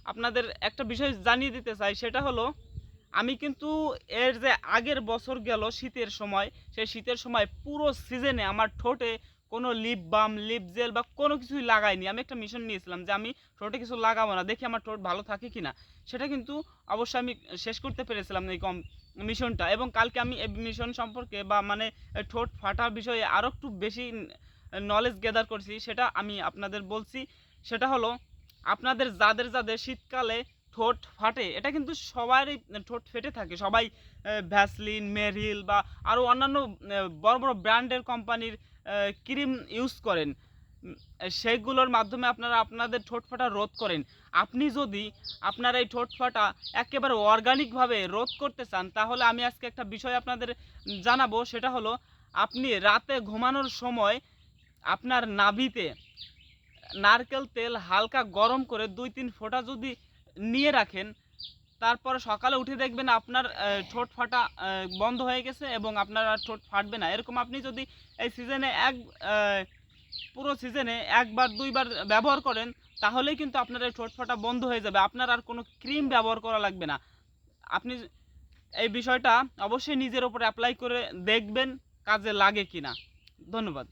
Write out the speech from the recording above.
আপনাদের একটা বিষয় জানিয়ে দিতে চাই, সেটা হলো আমি কিন্তু এর যে আগের বছর গেল শীতের সময়, সেই শীতের সময় পুরো সিজনে আমার ঠোঁটে কোনো লিপ বাম, লিপ জেল বা কোনো কিছুই লাগাইনি। আমি একটা মিশন নিয়েছিলাম যে আমি ঠোঁটে কিছু লাগাবো না, দেখি আমার ঠোঁট ভালো থাকে কিনা। সেটা কিন্তু অবশ্যই আমি শেষ করতে পেরেছিলাম এই মিশনটা। এবং কালকে আমি এই মিশন সম্পর্কে বা মানে ঠোঁট ফাটার বিষয়ে আরও একটু বেশি নলেজ গ্যাদার করছি, সেটা আমি আপনাদের বলছি। সেটা হলো আপনাদের যাদের যাদের শীতকালে ঠোঁট ফাটে, এটা কিন্তু সবারই ঠোঁট ফেটে থাকে, সবাই ভ্যাসলিন, মেরিল বা আরও অন্যান্য বড় বড় ব্র্যান্ডের কোম্পানির ক্রিম ইউজ করেন। সেইগুলোর মাধ্যমে আপনারা আপনাদের ঠোঁট ফাটা রোধ করেন। আপনি যদি আপনার এই ঠোঁট ফাটা একেবারে অর্গানিকভাবে রোধ করতে চান, তাহলে আমি আজকে একটা বিষয় আপনাদের জানাবো। সেটা হলো আপনি রাতে ঘুমানোর সময় আপনার নাভিতে নারকেল তেল হালকা গরম করে 2-3 ফোঁটা যদি নিয়ে রাখেন, তারপরে সকালে উঠে দেখবেন আপনার ঠোঁট ফাটা বন্ধ হয়ে গেছে এবং আপনার আর ঠোঁট ফাটবে না। এরকম আপনি যদি এই সিজনে পুরো সিজনে 1-2 বার ব্যবহার করেন, তাহলেই কিন্তু আপনার এই ঠোঁট ফাটা বন্ধ হয়ে যাবে। আপনার আর কোনো ক্রিম ব্যবহার করা লাগবে না। আপনি এই বিষয়টা অবশ্যই নিজের উপর অ্যাপ্লাই করে দেখবেন কাজে লাগে কিনা। ধন্যবাদ।